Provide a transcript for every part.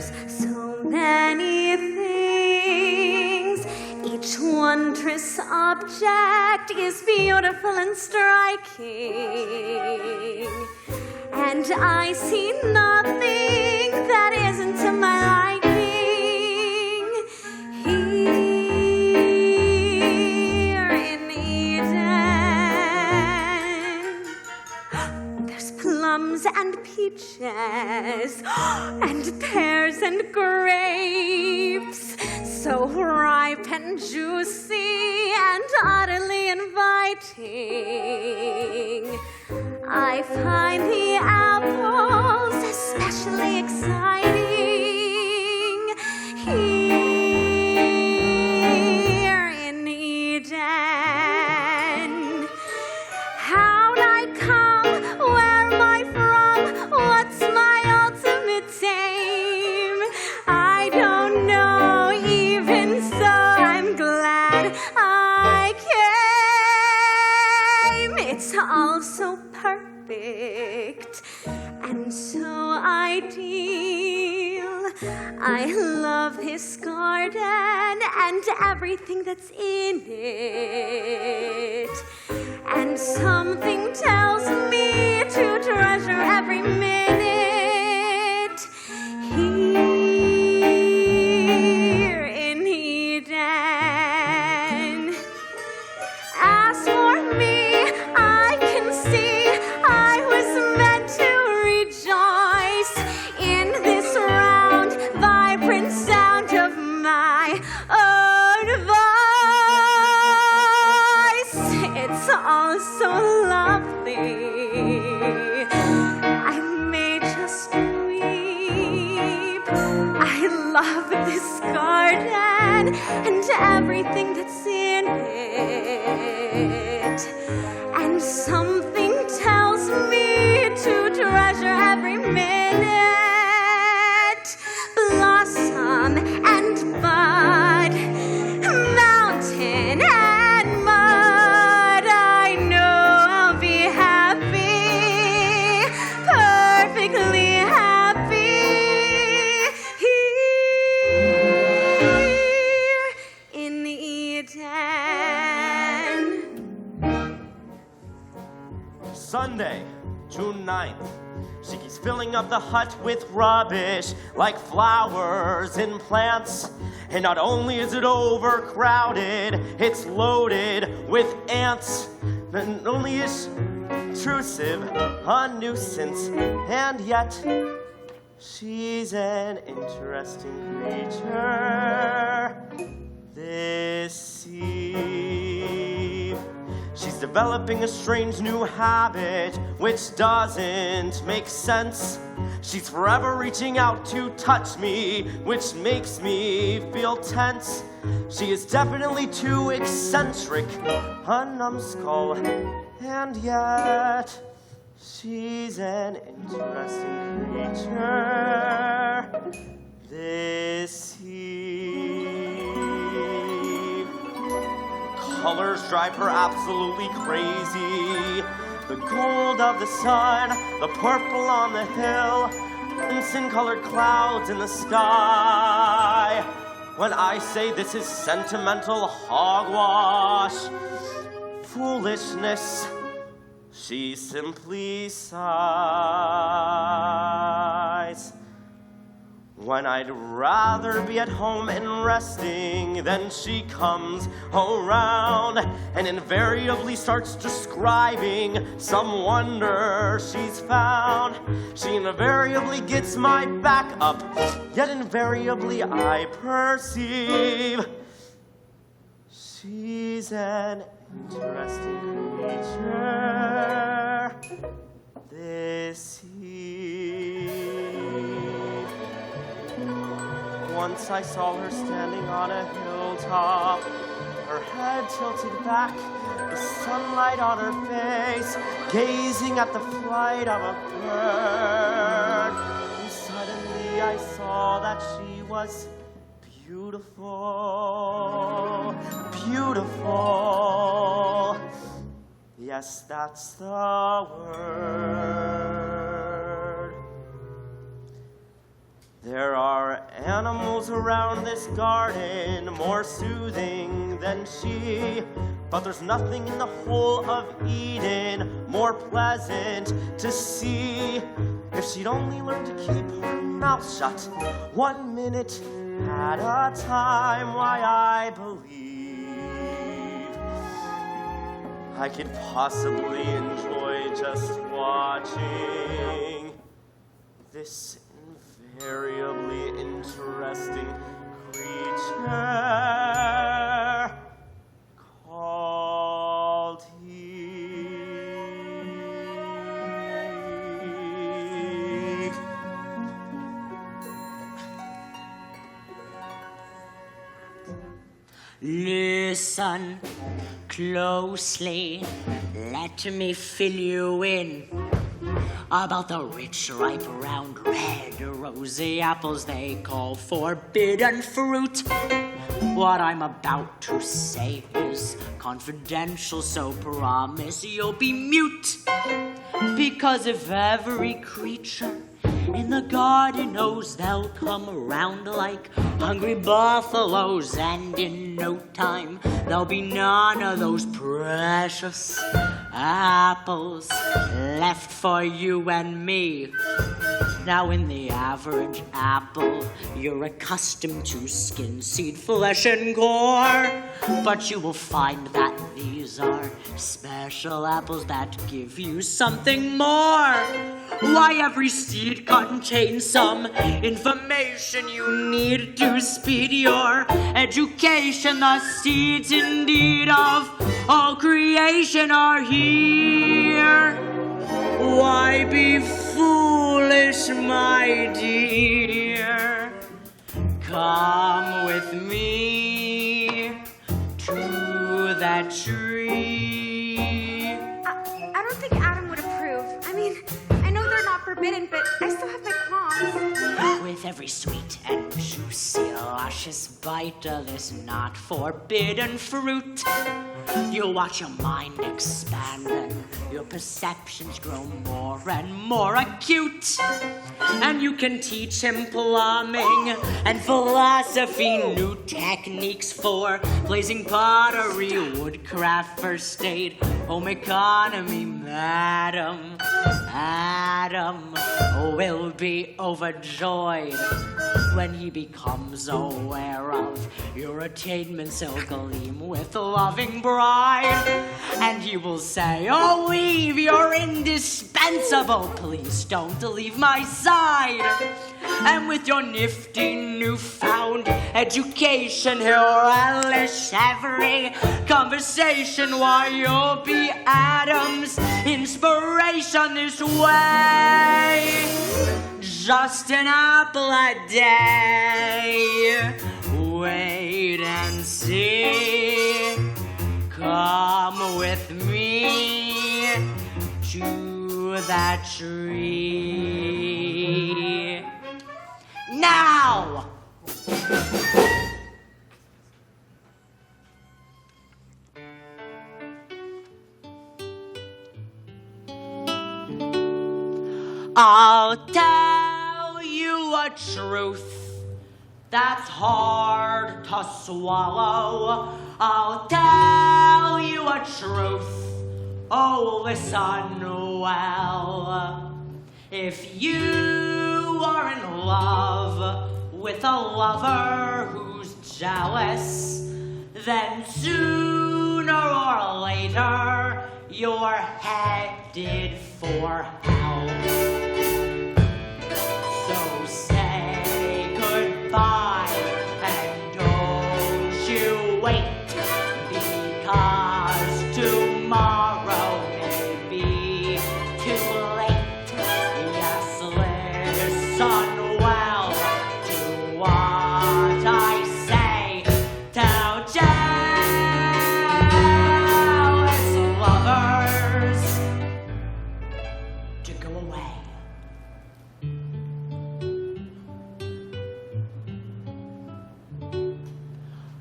flowers, so many things. Each wondrous object is beautiful and striking. And I see nothing that isn't to my liking. Here in Eden, there's plums and peaches, and pears and grapes, so ripe and juicy and utterly inviting. I find the apples especially exciting here in Eden. How'd I come? Where am I from? What's my ultimate aim? I don't know, even so I'm glad I came. It's all so perfect and so ideal. I love this garden and everything that's in it. And something tells me to treasure every minute here in Eden. As for me, I can see I was meant to rejoice in this round, vibrant sound of my own voice. It's all so lovely, I may just weep. I love this garden and everything that's in it. And something tells me to treasure every minute. Blossom and bud, mountain and mud, I know I'll be happy, perfectly happy here in Eden. Sunday, June 9th. She keeps filling up the hut with rubbish, like flowers and plants. And not only is it overcrowded, it's loaded with ants. Not only is she intrusive, a nuisance, and yet she's an interesting creature. This eve, she's developing a strange new habit which doesn't make sense. She's forever reaching out to touch me, which makes me feel tense. She is definitely too eccentric, a numbskull, and yet she's an interesting creature. This eve, colors drive her absolutely crazy. The gold of the sun, the purple on the hill, crimson-colored clouds in the sky. When I say this is sentimental hogwash, foolishness, she simply sighs. When I'd rather be at home and resting, then she comes around and invariably starts describing some wonder she's found. She invariably gets my back up, yet invariably I perceive she's an interesting creature. This Once I saw her standing on a hilltop, her head tilted back, the sunlight on her face, gazing at the flight of a bird. And suddenly I saw that she was beautiful, beautiful. Yes, that's the word. There are animals around this garden more soothing than she, but there's nothing in the whole of Eden more pleasant to see. If she'd only learn to keep her mouth shut 1 minute at a time, why, I believe I could possibly enjoy just watching this invariably interesting creature called he. Listen closely, let me fill you in about the rich, ripe, round, red, rosy apples they call forbidden fruit. What I'm about to say is confidential, so promise you'll be mute. Because if every creature in the garden knows, they'll come around like hungry buffaloes, and in no time there'll be none of those precious apples left for you and me. Now in the average apple, you're accustomed to skin, seed, flesh, and core. But you will find that these are special apples that give you something more. Why, every seed contains some information you need to speed your education. The seeds indeed of all creation are here. Why be foolish, my dear? Come with me to that tree. I don't think Adam would approve. I mean, I know they're not forbidden, but I still have my qualms. With every sweet and juicy, luscious bite of this not forbidden fruit, you'll watch your mind expand and your perceptions grow more and more acute. And you can teach him plumbing and philosophy, new techniques for blazing pottery, woodcraft, first aid, home economy. Adam will be overjoyed when he becomes aware of your attainments. He'll gleam with a loving pride, and he will say, "Oh, Eve, you're indispensable. Please don't leave my side." And with your nifty newfound education, he'll relish every conversation, while you'll be Adam's inspiration this way. Just an apple a day. Wait and see. Come with me to that tree. Now! I'll tell you a truth that's hard to swallow. I'll tell you a truth. Oh, listen well. If you are in love with a lover who's jealous, then sooner or later you're headed for hell. So say goodbye and don't you wait, because tomorrow may be too late. Yes, listen well to what I say. Tell jealous lovers to go away.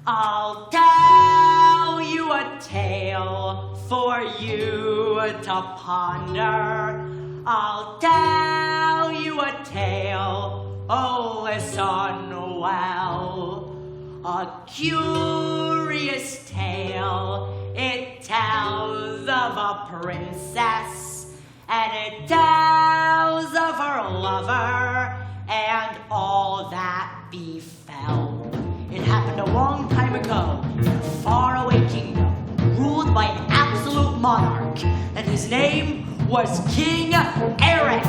I'll tell you a tale for you to ponder. I'll tell you a tale oh, listen well. A curious tale, it tells of a princess, and it tells of her lover, and all that befell. It happened a long time ago in a faraway kingdom, ruled by an absolute monarch, and his name was King Eric.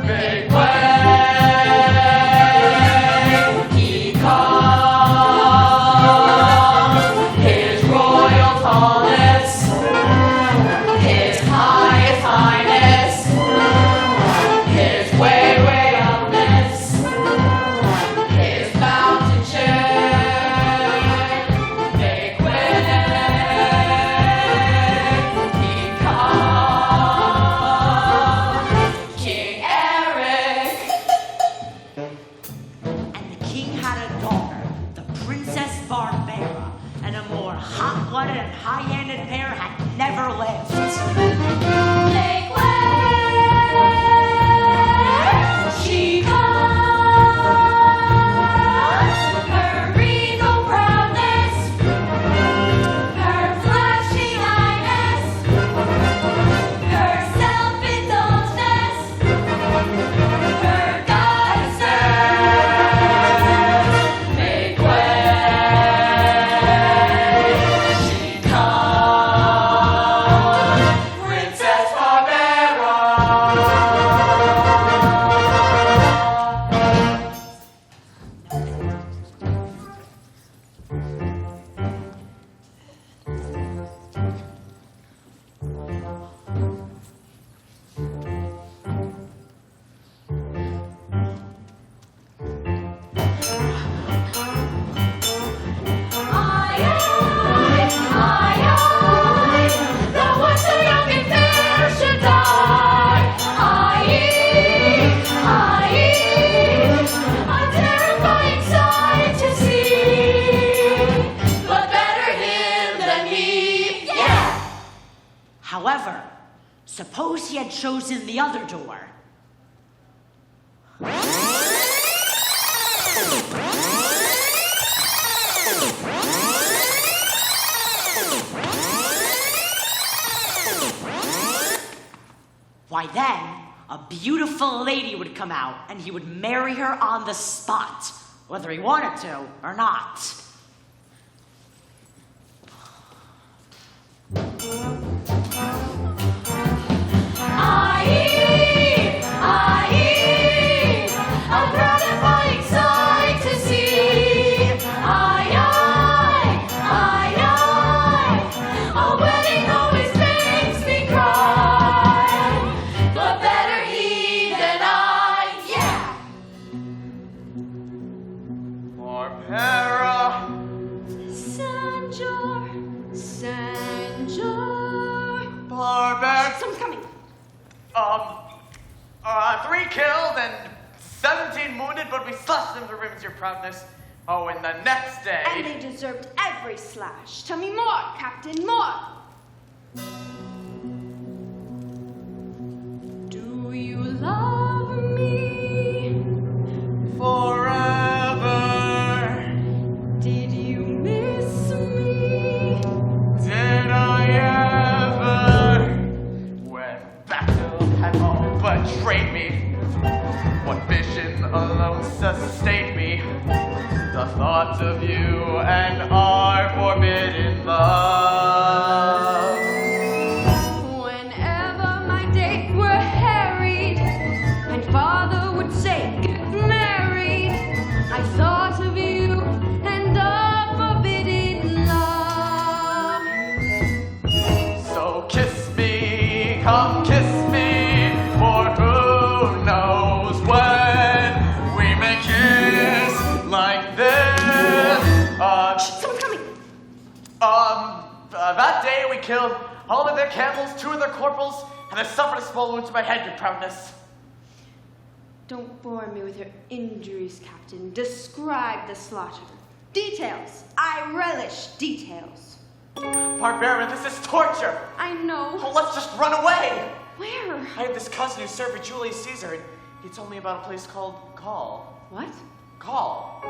Make way, he comes, his royal tallness, his highest highness, his way upness, his mountain chair. Make way, he comes, King Eric. And the king had a daughter, the Princess Barbara, and a more hot-blooded and high-handed pair had never lived. Make way, she comes, her regal proudness, her flashing highness, her self-indulgence, her goddess. Make way, she comes, Princess Barbara. That one so young and fair should die. A terrifying sight to see, but better him than me. Yeah. However, suppose he had chosen the other door. Why then, a beautiful lady would come out and he would marry her on the spot, whether he wanted to or not. A gratifying sight to see. A wedding always makes me cry, but better he than I. Yeah. Barbara. Sanjor. Barbara. Someone's coming. 3 killed and 17 wounded, but we slashed them to ribbons, your proudness. Oh, and the next day. And they deserved every slash. Tell me more, Captain, more. Do you love me? Forever. Did you miss me? Did I ever? When battle had all betrayed me, what vision alone sustained me? The thought of you and our forbidden love. Whenever my dates were harried, and father would say, get married, I thought of you and our forbidden love. So kiss me, come kiss me, for who knows when we may kiss like this. Someone's coming. That day we killed all of their camels, 2 of their corporals, and I suffered a small wound to my head, your proudness. Don't bore me with your injuries, Captain. Describe the slaughter. Details. I relish details. Barbara, this is torture. I know. Oh, let's just run away. Where? I have this cousin who served with Julius Caesar, and He told me about a place called Call. What? Call.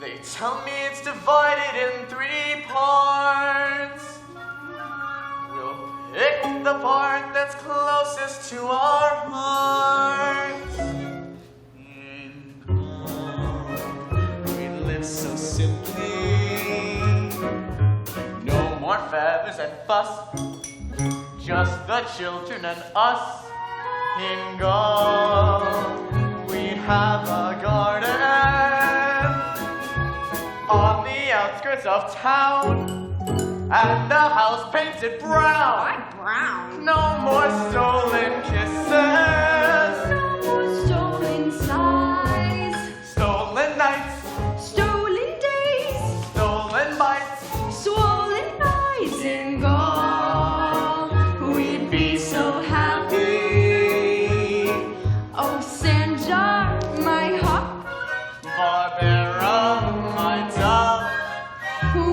They tell me it's divided in 3 parts. We'll pick the part that's closest to our hearts. In Call, we live so simply. No more feathers and fuss. Just the children and us. In Gaul, we'd have a garden on the outskirts of town, and the house painted brown. Why brown? No more stolen kisses, No more stolen sighs, stolen nights, stolen days, stolen bites. swollen eyes. In Gaul, we'd be so happy. Oh, Sanjar, my hawk, Barbara, my dove,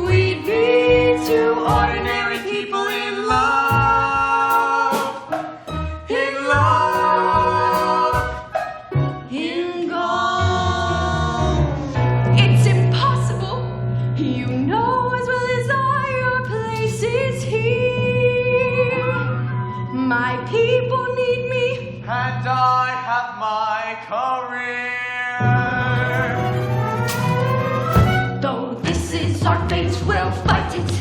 we'd be two ordinary people in love, in love. in Gaul. It's impossible. You know as well as I, your place is here. My people need me. And I have my career. Though this is our fate, we'll fight it.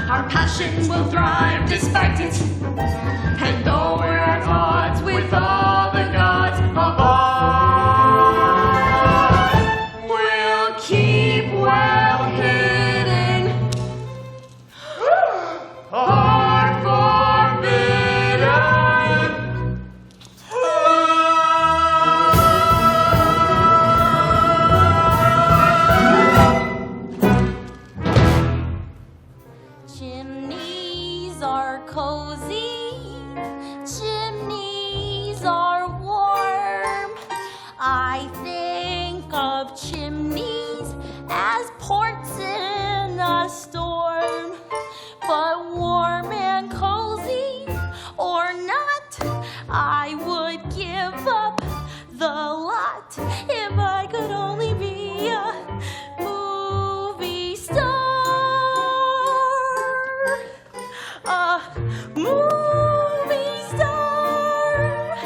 Our passions will thrive despite it. And though we're at odds with all the gods above, we'll keep well hidden our forbidden Chimneys are cozy, chimneys are warm. I think of chimneys as ports in a storm. But warm and cozy or not, I would give up the lot if I could only be a movie star. A movie star.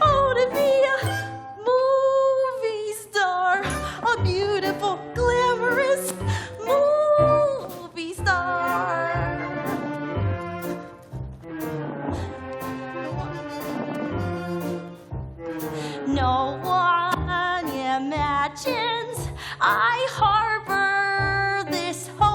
Oh, to be a movie star. A beautiful, glamorous movie star. No one imagines I harbor this hope.